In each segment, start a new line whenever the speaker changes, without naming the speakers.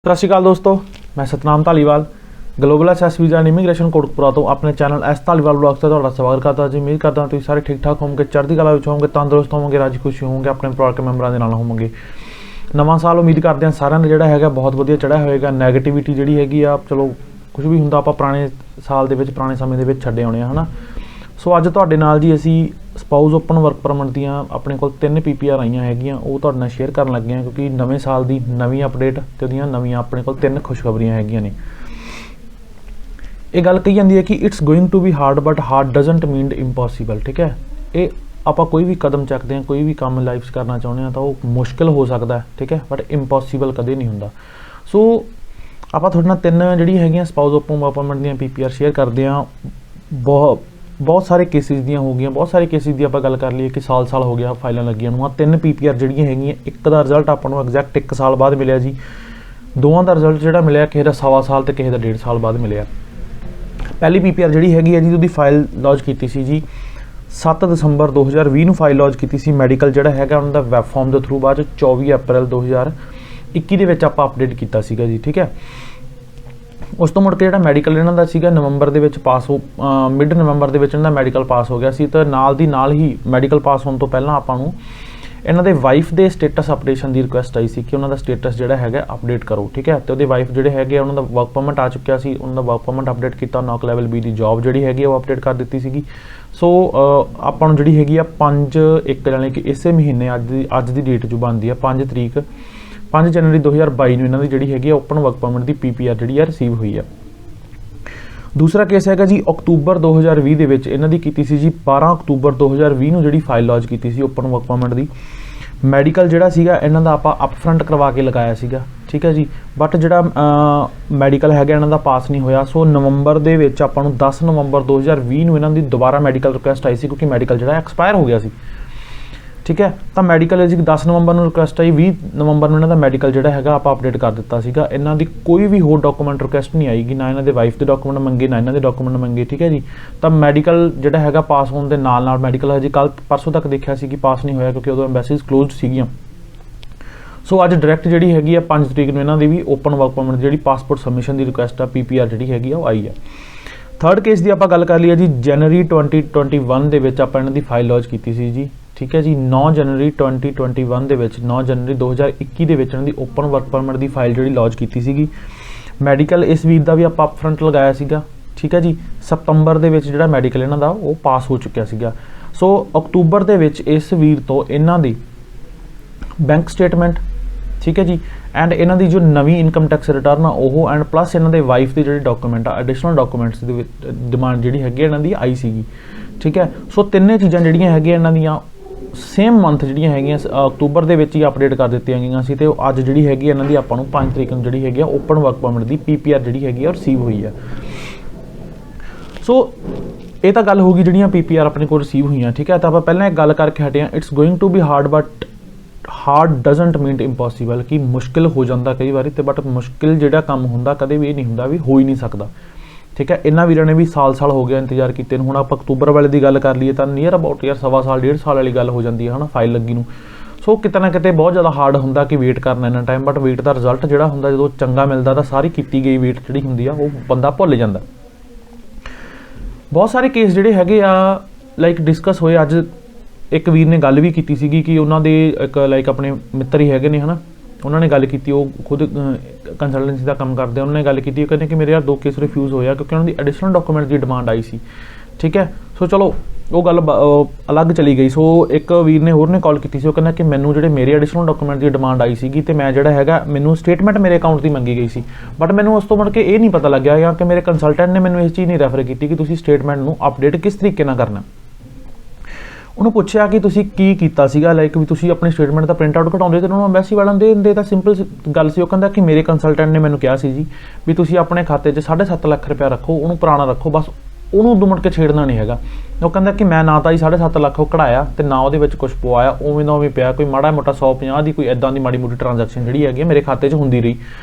सत श्री अकाल दोस्तों, मैं Satnam Dhaliwal global S visa and immigration Kotkapura तो अपने चैनल एस धालीवाल ब्लॉग्स से तुहाडा स्वागत करता जी। उम्मीद करता तुम सारे ठीक ठाक होवोगे, चढ़ती कला विच होवोगे, तंदुरुस्त होवोगे, राजी खुशी होवोगे, अपने परिवार के मैंबरां दे नाल होवोगे। नवां साल उम्मीद करते हैं सारिਆਂ ने जिहड़ा हैगा बहुत वधिया चढ़िया होएगा। नैगेटिविटी जिहड़ी हैगी आ, चलो कुछ भी हुंदा आपां पुराने साल दे विच पुराने समय दे विच छड्डे आउणे आ, है ना। सो अज तुहाडे नाल जी असीं स्पाउस ओपन वर्क परमिट दियां अपने कोल 3 PPR आईयां हैगियां, वो तुहाडे नाल शेयर करन लगे हैं क्योंकि नवें साल दी नवीं अपडेट ते ओहदियां नवीं अपने कोल 3 खुशखबरियां हैगियां ने। ये गल कही जाती है कि it's going to be hard but hard doesn't mean impossible. ठीक है, ये आप कोई भी कदम चकते हैं, कोई भी काम लाइफ करना चाहते हैं तो वो मुश्किल हो सकता है, ठीक है, बट इम्पॉसिबल कदे नहीं होंदा। सो आप थोड़े नाल 3 जिहड़ियां हैगियां स्पाउस ओपन वर्क परमिट दियां PPR शेयर करते हैं। बहुत सारे केसिस दियां हो गई, बहुत सारे केसिस की आप गल कर लीए कि साल हो गया फाइलां लगियां नूं। 3 PPR जिहड़ियां हैगियां, एक दा रिजल्ट आपां नूं एग्जैक्ट 1 साल बाद मिलिया जी, दोवां दा रिजल्ट जिहड़ा मिलिया किसी दा 1.25 साल ते किसी दा 1.5 साल बाद मिलिया। पहली PPR जिहड़ी हैगी है जी उसदी फाइल लॉन्च की जी 7 दिसंबर 2020 ਨੂੰ फाइल लॉन्च की मैडिकल जिहड़ा हैगा उन्हां दा वैब फॉर्म के थ्रू। बाद 24 अप्रैल 2021 ਦੇ ਵਿੱਚ ਆਪਾਂ अपडेट ਕੀਤਾ ਸੀਗਾ जी। ठीक है, उस तो मुड़ के जिहड़ा मैडिकल इन्हां दा सीगा नवंबर ਦੇ ਵਿੱਚ पास हो मिड नवंबर ਦੇ ਵਿੱਚ इन्हां दा मैडिकल पास हो गया सी। तो नाल दी नाल ही मैडिकल पास होने तो पहलां आपां नूं इन्हां दे वाइफ दे स्टेटस अपडेशन की रिक्वेस्ट आई सी कि उन्हां दा स्टेटस जिहड़ा हैगा अपडेट करो। ठीक है, तो उहदे वाइफ जिहड़े हैगे उन्हां दा वर्क परमिट आ चुक्या सी, उन्हां दा वर्क परमिट अपडेट किया, नॉक लेवल B दी जॉब जिहड़ी हैगी वो अपडेट कर दित्ती सीगी। सो आपां नूं जिहड़ी हैगी आ 5/1 यानी कि इसे महीने अज दी डेट जो बनदी है 5 जनवरी 2022 ਨੂੰ इन्हां दी जिहड़ी हैगी ओपन वर्क परमिट दी PPR जिहड़ी है रिसीव हुई है। दूसरा केस हैगा जी अक्तूबर 2020 ਦੇ ਵਿੱਚ ਇਹਨਾਂ ਦੀ ਕੀਤੀ ਸੀ ਜੀ 12 अक्तूबर 2020 ਨੂੰ ਜਿਹੜੀ ਫਾਈਲ ਲੌਂਚ ਕੀਤੀ ਸੀ ओपन वर्क परमिट ਦੀ। मैडिकल ਜਿਹੜਾ ਸੀਗਾ ਇਹਨਾਂ ਦਾ ਆਪਾਂ ਅਪਫਰੰਟ ਕਰਵਾ ਕੇ ਲਗਾਇਆ ਸੀਗਾ। ठीक है जी, बट ਜਿਹੜਾ मैडिकल हैगा ਇਹਨਾਂ ਦਾ ਪਾਸ ਨਹੀਂ ਹੋਇਆ। सो नवंबर ਦੇ ਵਿੱਚ ਆਪਾਂ ਨੂੰ 10 नवंबर 2020 ਨੂੰ ਇਹਨਾਂ ਦੀ ਦੁਬਾਰਾ ਮੈਡੀਕਲ ਰਿਕੁਐਸਟ ਆਈ ਸੀ क्योंकि मैडिकल ਜਿਹੜਾ ਐਕਸਪਾਇਰ ਹੋ ਗਿਆ ਸੀ। ठीक है, तो मैडिकल जी 10 नवंबर ਨੂੰ रिक्वेस्ट आई, 20 नवंबर ਨੂੰ ਇਹਨਾਂ ਦਾ मैडिकल ਜਿਹੜਾ ਹੈਗਾ ਆਪਾਂ अपडेट कर ਦਿੱਤਾ ਸੀਗਾ। ਇਹਨਾਂ ਦੀ ਕੋਈ ਵੀ ਹੋਰ ਡਾਕੂਮੈਂਟ ਰਿਕੁਐਸਟ ਨਹੀਂ ਆਈਗੀ, ਨਾ ਇਹਨਾਂ ਦੇ ਵਾਈਫ ਦੇ ਡਾਕੂਮੈਂਟ ਮੰਗੇ, ਨਾ ਇਹਨਾਂ ਦੇ ਡਾਕੂਮੈਂਟ ਮੰਗੇ। ठीक है जी, ਤਾਂ ਮੈਡੀਕਲ ਜਿਹੜਾ ਹੈਗਾ ਪਾਸ ਹੋਣ ਦੇ ਨਾਲ ਮੈਡੀਕਲ ਹਜੇ ਕੱਲ ਪਰਸੋਂ ਤੱਕ ਦੇਖਿਆ ਸੀ ਕਿ ਪਾਸ ਨਹੀਂ ਹੋਇਆ ਕਿਉਂਕਿ ਉਦੋਂ ਐਮਬੈਸੀਜ਼ ਕਲੋਜ਼ਡ ਸੀਗੀਆਂ। ਸੋ ਅੱਜ ਡਾਇਰੈਕਟ ਜਿਹੜੀ ਹੈਗੀ ਆ 5 ਤਰੀਕ ਨੂੰ ਇਹਨਾਂ ਦੀ ਵੀ ਓਪਨ ਵਰਕ ਪਰਮਿਟ ਜਿਹੜੀ ਪਾਸਪੋਰਟ ਸਬਮਿਸ਼ਨ ਦੀ ਰਿਕੁਐਸਟ ਆ PPR ਜਿਹੜੀ ਹੈਗੀ ਆ ਉਹ ਆਈ ਆ। ਥਰਡ ਕੇਸ ਦੀ ਆਪਾਂ ਗੱਲ ਕਰ ਲਈਏ ਜੀ ਜਨਵਰੀ 2021 ਦੇ ਵਿੱਚ ਆਪਾਂ ਇਹਨਾਂ ਦੀ ਫਾਈਲ ਲੌਂਚ ਕੀਤੀ ਸੀ ਜੀ। ठीक है जी, 9 जनवरी 2021 ਦੇ ਵਿੱਚ 9 जनवरी 2021 ਦੇ ਵਿੱਚ ਇਹਨਾਂ ਦੀ ਓਪਨ ਵਰਕ ਪਰਮਿਟ ਦੀ ਫਾਈਲ ਜਿਹੜੀ ਲੌਂਚ ਕੀਤੀ ਸੀਗੀ। ਮੈਡੀਕਲ ਇਸ ਵੀਰ ਦਾ ਵੀ ਆਪਾਂ ਅਪਫਰੰਟ ਲਗਾਇਆ ਸੀਗਾ। ਠੀਕ ਹੈ ਜੀ, ਸਤੰਬਰ ਦੇ ਵਿੱਚ ਜਿਹੜਾ ਮੈਡੀਕਲ ਇਹਨਾਂ ਦਾ ਉਹ ਪਾਸ ਹੋ ਚੁੱਕਿਆ ਸੀਗਾ। ਸੋ ਅਕਤੂਬਰ ਦੇ ਵਿੱਚ ਇਸ ਵੀਰ ਤੋਂ ਇਹਨਾਂ ਦੀ ਬੈਂਕ ਸਟੇਟਮੈਂਟ, ਠੀਕ ਹੈ ਜੀ, ਐਂਡ ਇਹਨਾਂ ਦੀ ਜੋ ਨਵੀਂ ਇਨਕਮ ਟੈਕਸ ਰਿਟਰਨ ਆ ਉਹ ਐਂਡ ਪਲੱਸ ਇਹਨਾਂ ਦੇ ਵਾਈਫ ਦੇ ਜਿਹੜੇ ਡਾਕੂਮੈਂਟ ਆ ਐਡੀਸ਼ਨਲ ਡਾਕੂਮੈਂਟਸ ਦੀ ਡਿਮਾਂਡ ਜਿਹੜੀ ਹੈਗੀ ਇਹਨਾਂ ਦੀ ਆਈ ਸੀਗੀ। ਠੀਕ ਹੈ, ਸੋ ਤਿੰਨੇ ਚੀਜ਼ਾਂ ਜਿਹੜੀਆਂ ਹੈਗੀਆਂ ਇਹਨਾਂ ਦੀਆਂ सेम मंथ ਜਿਹੜੀਆਂ ਹੈਗੀਆਂ ਅਕਤੂਬਰ ਦੇ ਵਿੱਚ ਹੀ ਅਪਡੇਟ ਕਰ ਦਿੱਤੀਆਂ ਗਈਆਂ ਸੀ ਤੇ ਅੱਜ ਜਿਹੜੀ ਹੈਗੀ ਇਹਨਾਂ ਦੀ ਆਪਾਂ ਨੂੰ 5 ਤਰੀਕ ਨੂੰ ਜਿਹੜੀ ਹੈਗੀ ਆ ਓਪਨ ਵਰਕ ਪਰਮਿਟ ਦੀ PPR ਜਿਹੜੀ ਹੈਗੀ ਆ ਰਿਸੀਵ ਹੋਈ ਆ। ਸੋ ਇਹ ਤਾਂ ਗੱਲ ਹੋ ਗਈ ਜਿਹੜੀਆਂ PPR ਆਪਣੇ ਕੋਲ ਰਿਸੀਵ ਹੋਈਆਂ। ਠੀਕ ਹੈ, ਤਾਂ ਆਪਾਂ ਪਹਿਲਾਂ ਇੱਕ ਗੱਲ ਕਰਕੇ ਹਟੇ ਆ it's going to be hard but hard doesn't mean impossible ਕਿ ਮੁਸ਼ਕਿਲ ਹੋ ਜਾਂਦਾ ਕਈ ਵਾਰੀ ਤੇ ਬਟ ਮੁਸ਼ਕਿਲ ਜਿਹੜਾ ਕੰਮ ਹੁੰਦਾ ਕਦੇ ਵੀ ਇਹ ਨਹੀਂ ਹੁੰਦਾ ਵੀ ਹੋ ਹੀ ਨਹੀਂ ਸਕਦਾ। ठीक है, इन्होंने वीरों ने भी साल हो गया इंतजार किए। हुण आप अक्तूबर वाले की गल कर लीए तो नीयर अबाउट यार 1.25 साल 1.5 साल वाली गल हो जाती है ना फाइल लगी नूं। सो किते ना किते बहुत ज़्यादा हार्ड होंदा कि वेट करना इन्ना टाइम, बट वेट का रिजल्ट जिहड़ा हुंदा जदों चंगा मिलदा तां सारी कीती गई वेट जिहड़ी हुंदी आ वो बंदा भुल जांदा। बहुत सारे केस जिहड़े हैगे आ लाइक डिस्कस होए। अज एक वीर ने गल भी कीती सीगी कि उन्हां दे एक लाइक अपने मित्र ही हैगे ने, है ना, उन्होंने गल की, खुद कंसल्टेंसी का काम करते हैं, उन्होंने गल की कहते कि मेरे यार 2 केस रिफ्यूज़ होया क्योंकि उन्होंने एडिशनल डॉक्यूमेंट की डिमांड आई सी। ठीक है, सो चलो वो गल अलग चली गई। सो एक वीर ने होर ने कॉल की सी, कहना कि मैनू जो मेरे एडिशनल डॉक्यूमेंट की डिमांड आई सी तो मैं जोड़ा है मैनू स्टेटमेंट मेरे अकाउंट की मंगी गई सी, बट मैनू उस तो मुड़ के ये नहीं पता लग्या या कि मेरे कंसल्टेंट ने मैनू इस चीज़ नहीं रैफर की कि तुसीं स्टेटमेंट नू अपडेट किस तरीके नाल करना। उन्होंने पूछा कि तुसीं की कीता सीगा, लाइक भी तुसीं अपने स्टेटमेंट का प्रिंट आउट कढाउंदे ते उन्होंने एम्बैसी वालों दे दिंदे। तां सिंपल गल सी, वो कहंदा कि मेरे कंसल्टेंट ने मैनूं कहा सी जी भी तुसीं अपने खाते 'च 7.5 लाख रुपया रखो, उन्होंने पुराना रखो, बस उन्होंने उदों मुड़ के छेड़ना नहीं हैगा। वो कहंदा कि मैं ना तां जी 7.5 लाख वो कढ़ाया ते ना उहदे विच कुछ पवाया, उवें दा उवें पिया, कोई माड़ा मोटा 150 की कोई इदां दी माड़ी मोटी ट्रांजैक्शन जिहड़ी हैगी मेरे खाते 'च हुंदी रही।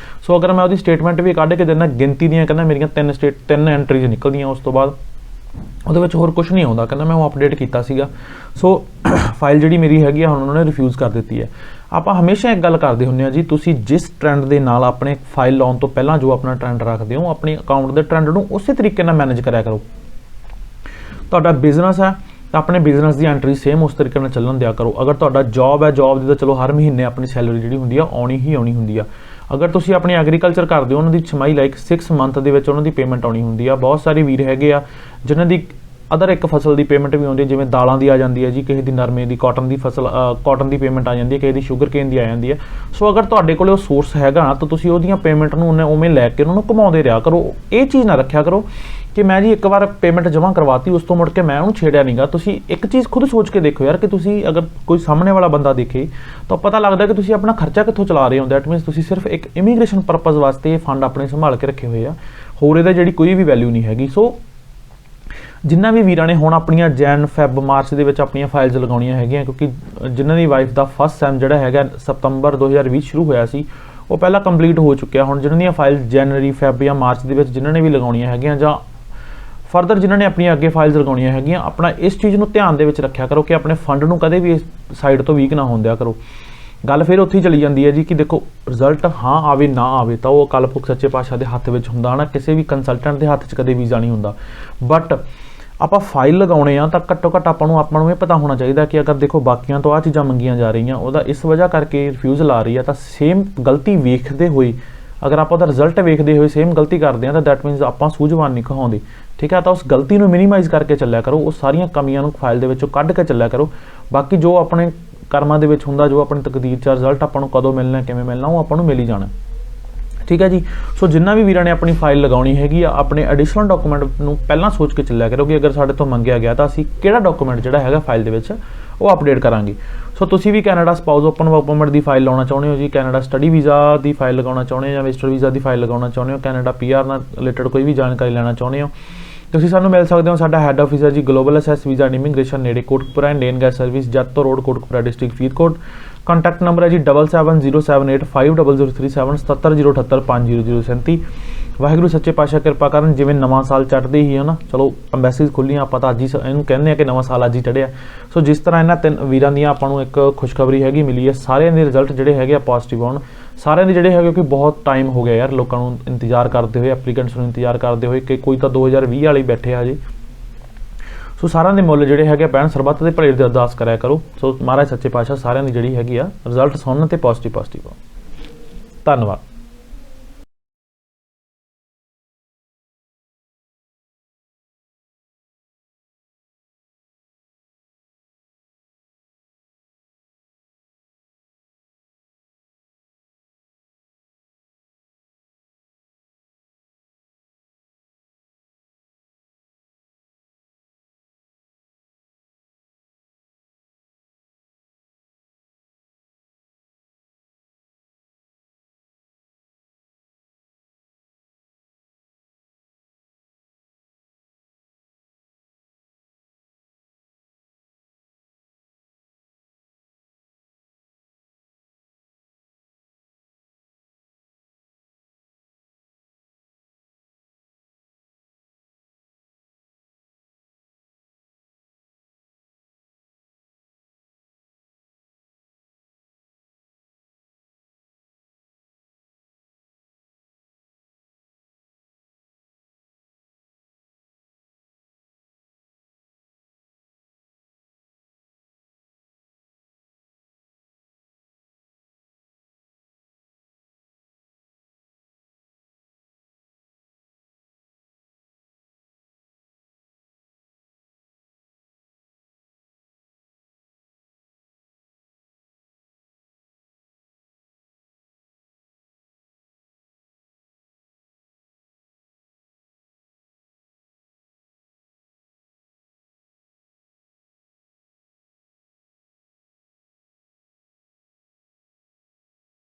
सो अगर मैं उहदी स्टेटमेंट भी कढ के दिंदा गिनती दियां कहंदा मेरियां 3 एंट्रीज निकलदियां उस तो बाद ਉਹਦੇ ਵਿੱਚ ਹੋਰ ਕੁਝ ਨਹੀਂ ਆਉਂਦਾ, ਕਹਿੰਦਾ ਮੈਂ ਉਹ ਅਪਡੇਟ ਕੀਤਾ ਸੀਗਾ। ਸੋ ਫਾਈਲ ਜਿਹੜੀ ਮੇਰੀ ਹੈਗੀ ਆ ਹੁਣ ਉਹਨਾਂ ਨੇ ਰਿਫਿਊਜ਼ ਕਰ ਦਿੱਤੀ ਹੈ। ਆਪਾਂ ਹਮੇਸ਼ਾ ਇੱਕ ਗੱਲ ਕਰਦੇ ਹੁੰਦੇ ਆ ਜੀ, ਤੁਸੀਂ ਜਿਸ ਟ੍ਰੈਂਡ ਦੇ ਨਾਲ ਆਪਣੇ ਫਾਈਲ ਲਾਉਣ ਤੋਂ ਪਹਿਲਾਂ ਜੋ ਆਪਣਾ ਟ੍ਰੈਂਡ ਰੱਖਦੇ ਹੋ, ਆਪਣੇ ਅਕਾਊਂਟ ਦੇ ਟ੍ਰੈਂਡ ਨੂੰ ਉਸੇ ਤਰੀਕੇ ਨਾਲ ਮੈਨੇਜ ਕਰਿਆ ਕਰੋ। ਤੁਹਾਡਾ ਬਿਜ਼ਨਸ ਹੈ ਤਾਂ ਆਪਣੇ ਬਿਜ਼ਨਸ ਦੀ ਐਂਟਰੀ ਸੇਮ ਉਸ ਤਰੀਕੇ ਨਾਲ ਚੱਲਣ ਦਿਆ ਕਰੋ। ਅਗਰ ਤੁਹਾਡਾ ਜੌਬ ਹੈ, ਜੌਬ ਦੀ ਤਾਂ ਚਲੋ ਹਰ ਮਹੀਨੇ ਆਪਣੀ ਸੈਲਰੀ ਜਿਹੜੀ ਹੁੰਦੀ ਆ ਆਉਣੀ ਹੀ ਆਉਣੀ ਹੁੰਦੀ ਆ। ਅਗਰ ਤੁਸੀਂ ਆਪਣੀ ਐਗਰੀਕਲਚਰ ਕਰਦੇ ਹੋ, ਉਹਨਾਂ ਦੀ ਛਮਾਈ ਲਾਈਕ 6 ਮੰਥ ਦੇ ਵਿੱਚ ਉਹਨਾਂ ਦੀ ਪੇਮੈਂਟ ਆਉਣੀ ਹੁੰਦੀ ਆ। ਬਹੁਤ ਸਾਰੇ ਵੀਰ ਹੈਗੇ ਆ ਜਿਨ੍ਹਾਂ ਦੀ ਅਦਰ ਇੱਕ ਫਸਲ ਦੀ ਪੇਮੈਂਟ ਵੀ ਆਉਂਦੀ ਹੈ, ਜਿਵੇਂ ਦਾਲਾਂ ਦੀ ਆ ਜਾਂਦੀ ਹੈ ਜੀ, ਕਿਸੇ ਦੀ ਨਰਮੇ ਦੀ, ਕਾਟਨ ਦੀ ਫਸਲ, ਕਾਟਨ ਦੀ ਪੇਮੈਂਟ ਆ ਜਾਂਦੀ ਹੈ, ਕਿਸੇ ਦੀ ਸ਼ੂਗਰ ਕੇਨ ਦੀ ਆ ਜਾਂਦੀ ਹੈ। ਸੋ ਅਗਰ ਤੁਹਾਡੇ ਕੋਲ ਉਹ ਸੋਰਸ ਹੈਗਾ ਨਾ ਤਾਂ ਤੁਸੀਂ ਉਹਦੀਆਂ ਪੇਮੈਂਟ ਨੂੰ ਉਵੇਂ ਲੈ ਕੇ ਉਹਨਾਂ ਨੂੰ ਘੁਮਾਉਂਦੇ ਰਿਹਾ ਕਰੋ। ਇਹ ਚੀਜ਼ ਨਾ ਰੱਖਿਆ ਕਰੋ ਕਿ ਮੈਂ ਜੀ ਇੱਕ ਵਾਰ ਪੇਮੈਂਟ ਜਮ੍ਹਾਂ ਕਰਵਾਤੀ ਉਸ ਤੋਂ ਮੁੜ ਕੇ ਮੈਂ ਉਹਨੂੰ ਛੇੜਿਆ ਨਹੀਂਗਾ। ਤੁਸੀਂ ਇੱਕ ਚੀਜ਼ ਖੁਦ ਸੋਚ ਕੇ ਦੇਖੋ ਯਾਰ, ਕਿ ਤੁਸੀਂ ਅਗਰ ਕੋਈ ਸਾਹਮਣੇ ਵਾਲਾ ਬੰਦਾ ਦੇਖੇ ਤਾਂ ਪਤਾ ਲੱਗਦਾ ਕਿ ਤੁਸੀਂ ਆਪਣਾ ਖਰਚਾ ਕਿੱਥੋਂ ਚਲਾ ਰਹੇ ਹੋ। ਦੈਟ ਮੀਨਸ ਤੁਸੀਂ ਸਿਰਫ ਇੱਕ ਇਮੀਗ੍ਰੇਸ਼ਨ ਪਰਪਸ ਵਾਸਤੇ ਇਹ ਫੰਡ ਆਪਣੇ ਸੰਭਾਲ ਕੇ ਰੱਖੇ ਹੋਏ ਆ, ਹੋਰ ਇਹਦਾ ਜਿਹੜੀ ਕੋਈ ਵੀ ਵੈਲਿਊ ਨਹੀਂ ਹੈਗੀ। ਸੋ ਜਿਨ੍ਹਾਂ ਵੀ ਵੀਰਾਂ ਨੇ ਹੁਣ ਆਪਣੀਆਂ ਜੈਨ, ਫੈਬ, ਮਾਰਚ ਦੇ ਵਿੱਚ ਆਪਣੀਆਂ ਫਾਈਲਸ ਲਗਾਉਣੀਆਂ ਹੈਗੀਆਂ, ਕਿਉਂਕਿ ਜਿਨ੍ਹਾਂ ਦੀ ਵਾਈਫ ਦਾ ਫਸਟ ਸੈਮ ਜਿਹੜਾ ਹੈਗਾ ਸਤੰਬਰ 2020 ਸ਼ੁਰੂ ਹੋਇਆ ਸੀ, ਉਹ ਪਹਿਲਾਂ ਕੰਪਲੀਟ ਹੋ ਚੁੱਕਿਆ। ਹੁਣ ਜਿਨ੍ਹਾਂ ਦੀਆਂ ਫਾਈਲਸ ਜਨਵਰੀ, ਫੈਬ ਜਾਂ ਮਾਰਚ ਦੇ ਵਿੱਚ ਜਿਨ੍ਹਾਂ ਨੇ ਵੀ ਲਗਾਉਣੀਆਂ ਹੈਗੀਆਂ, ਜਾਂ ਫਰਦਰ ਜਿਨ੍ਹਾਂ ਨੇ ਆਪਣੀਆਂ ਅੱਗੇ ਫਾਈਲਸ ਲਗਾਉਣੀਆਂ ਹੈਗੀਆਂ, ਆਪਣਾ ਇਸ ਚੀਜ਼ ਨੂੰ ਧਿਆਨ ਦੇ ਵਿੱਚ ਰੱਖਿਆ ਕਰੋ ਕਿ ਆਪਣੇ ਫੰਡ ਨੂੰ ਕਦੇ ਵੀ ਇਸ ਸਾਈਡ ਤੋਂ ਵੀਕ ਨਾ ਹੋਣ ਦਿਆ ਕਰੋ। ਗੱਲ ਫਿਰ ਉੱਥੇ ਹੀ ਚਲੀ ਜਾਂਦੀ ਹੈ ਜੀ ਕਿ ਦੇਖੋ ਰਿਜ਼ਲਟ ਹਾਂ ਆਵੇ ਨਾ ਆਵੇ ਤਾਂ ਉਹ ਅਕਾਲ ਪੁਰਖ ਸੱਚੇ ਪਾਤਸ਼ਾਹ ਦੇ ਹੱਥ ਵਿੱਚ ਹੁੰਦਾ ਨਾ, ਕਿਸੇ ਵੀ ਕੰਸਲਟੈਂਟ ਦੇ ਹੱਥ 'ਚ ਕਦੇ ਵੀਜ਼ਾ ਨਹੀਂ ਹੁੰਦਾ। ਬਟ ਆਪਾਂ ਫਾਈਲ ਲਗਾਉਣੇ ਆ ਤਾਂ ਘੱਟੋ ਘੱਟ ਆਪਾਂ ਨੂੰ ਇਹ ਪਤਾ ਹੋਣਾ ਚਾਹੀਦਾ ਕਿ ਅਗਰ ਦੇਖੋ ਬਾਕੀਆਂ ਤੋਂ ਆਹ ਚੀਜ਼ਾਂ ਮੰਗੀਆਂ ਜਾ ਰਹੀਆਂ, ਉਹਦਾ ਇਸ ਵਜ੍ਹਾ ਕਰਕੇ ਰਿਫਿਊਜ਼ਲ ਆ ਰਹੀ ਆ, ਤਾਂ ਸੇਮ ਗਲਤੀ ਵੇਖਦੇ ਹੋਏ ਅਗਰ ਆਪਾਂ ਉਹਦਾ ਰਿਜ਼ਲਟ ਵੇਖਦੇ ਹੋਏ ਸੇਮ ਗਲਤੀ ਕਰਦੇ ਹਾਂ ਤਾਂ ਦੈਟ ਮੀਨਸ ਆਪਾਂ ਸੂਝਵਾਨ ਨਹੀਂ ਕਹਾਉਂਦੇ। ਠੀਕ ਹੈ, ਤਾਂ ਉਸ ਗਲਤੀ ਨੂੰ ਮਿਨੀਮਾਈਜ਼ ਕਰਕੇ ਚੱਲਿਆ ਕਰੋ, ਉਹ ਸਾਰੀਆਂ ਕਮੀਆਂ ਨੂੰ ਫਾਈਲ ਦੇ ਵਿੱਚੋਂ ਕੱਢ ਕੇ ਚੱਲਿਆ ਕਰੋ। ਬਾਕੀ ਜੋ ਆਪਣੇ ਕਰਮਾਂ ਦੇ ਵਿੱਚ ਹੁੰਦਾ, ਜੋ ਆਪਣੀ ਤਕਦੀਰ 'ਚ ਰਿਜ਼ਲਟ ਆਪਾਂ ਨੂੰ ਕਦੋਂ ਮਿਲਣਾ, ਕਿਵੇਂ ਮਿਲਣਾ, ਉਹ ਆਪਾਂ ਨੂੰ ਮਿਲ ਹੀ ਜਾਣਾ। ਠੀਕ ਹੈ ਜੀ। ਸੋ ਜਿੰਨਾ ਵੀ ਵੀਰਾਂ ਨੇ ਆਪਣੀ ਫਾਈਲ ਲਗਾਉਣੀ ਹੈਗੀ ਆ, ਆਪਣੇ ਐਡੀਸ਼ਨਲ ਡਾਕੂਮੈਂਟ ਨੂੰ ਪਹਿਲਾਂ ਸੋਚ ਕੇ ਚੱਲਿਆ ਕਰੋ ਕਿ ਅਗਰ ਸਾਡੇ ਤੋਂ ਮੰਗਿਆ ਗਿਆ ਤਾਂ ਅਸੀਂ ਕਿਹੜਾ ਡਾਕੂਮੈਂਟ ਜਿਹੜਾ ਹੈਗਾ ਫਾਈਲ ਦੇ ਵਿੱਚ ਉਹ ਅਪਡੇਟ ਕਰਾਂਗੇ। ਸੋ ਤੁਸੀਂ ਵੀ Canada spouse open work permit ਦੀ ਫਾਈਲ ਲਾਉਣਾ ਚਾਹੁੰਦੇ ਹੋ ਜੀ, ਕੈਨੇਡਾ ਸਟੱਡੀ ਵੀਜ਼ਾ ਦੀ ਫਾਈਲ ਲਗਾਉਣਾ ਚਾਹੁੰਦੇ ਹੋ, ਜਾਂ ਵਿਜ਼ਟਰ ਵੀਜ਼ਾ ਦੀ ਫਾਈਲ ਲਗਾਉਣਾ ਚਾਹੁੰਦੇ ਹੋ, ਕੈਨੇਡਾ PR ਨਾਲ ਰਿਲੇਟਡ ਕੋਈ ਵੀ ਜਾਣਕਾਰੀ ਲੈਣਾ ਚਾਹੁੰਦੇ ਹੋ, ਤੁਸੀਂ ਸਾਨੂੰ ਮਿਲ ਸਕਦੇ ਹੋ। ਸਾਡਾ ਹੈੱਡ ਆਫਿਸ ਹੈ ਜੀ global access visa and immigration, ਨੇੜੇ Kotkapura, Indian gas service, Jatto road, Kotkapura district, Faridkot. Contact number ਹੈ ਜੀ 7707850037 7707850037। ਵਾਹਿਗੁਰੂ ਸੱਚੇ ਪਾਤਸ਼ਾਹ ਕਿਰਪਾ ਕਰਨ। ਜਿਵੇਂ ਨਵਾਂ ਸਾਲ ਚੜ੍ਹਦੇ ਹੀ ਹੈ ਨਾ, ਚਲੋ ਅੰਬੈਸੀਜ਼ ਖੁੱਲੀਆਂ, ਆਪਾਂ ਤਾਂ ਅੱਜ ਹੀ ਇਹਨੂੰ ਕਹਿੰਦੇ ਆ ਕਿ ਨਵਾਂ ਸਾਲ ਅੱਜ ਹੀ ਚੜ੍ਹਿਆ। ਸੋ ਜਿਸ ਤਰ੍ਹਾਂ ਇਹਨਾਂ 3 ਵੀਰਾਂ ਦੀਆਂ ਆਪਾਂ ਨੂੰ ਇੱਕ ਖੁਸ਼ਖਬਰੀ ਹੈਗੀ ਮਿਲੀ ਹੈ, ਸਾਰਿਆਂ ਦੇ ਰਿਜ਼ਲਟ ਜਿਹੜੇ ਹੈਗੇ ਆ ਪੋਜ਼ਿਟਿਵ ਆਉਣ। ਸਾਰਿਆਂ ਦੇ ਜਿਹੜੇ ਹੈਗੇ ਕਿ ਬਹੁਤ ਟਾਈਮ ਹੋ ਗਿਆ ਯਾਰ ਲੋਕਾਂ ਨੂੰ ਇੰਤਜ਼ਾਰ ਕਰਦੇ ਹੋਏ, ਐਪਲੀਕੈਂਟਸ ਨੂੰ ਇੰਤਜ਼ਾਰ ਕਰਦੇ ਹੋਏ, ਕਿ ਕੋਈ ਤਾਂ 2020 ਵਾਲੇ ਬੈਠੇ ਆ ਜੀ। ਸੋ ਸਾਰਿਆਂ ਦੇ ਮੁੱਲ ਜਿਹੜੇ ਹੈਗੇ ਪੈਣ ਸਰਬੱਤ ਦੇ ਭਲੇ ਦੀ ਅਰਦਾਸ ਕਰਿਆ ਕਰੋ। ਸੋ ਮਹਾਰਾਜ ਸੱਚੇ ਪਾਤਸ਼ਾਹ ਸਾਰਿਆਂ ਦੀ ਜਿਹੜੀ ਹੈਗੀ ਆ ਰਿਜ਼ਲਟ ਸੁਣਨ ਤੇ ਪੋਜ਼ਿਟਿਵ ਧੰਨਵਾਦ।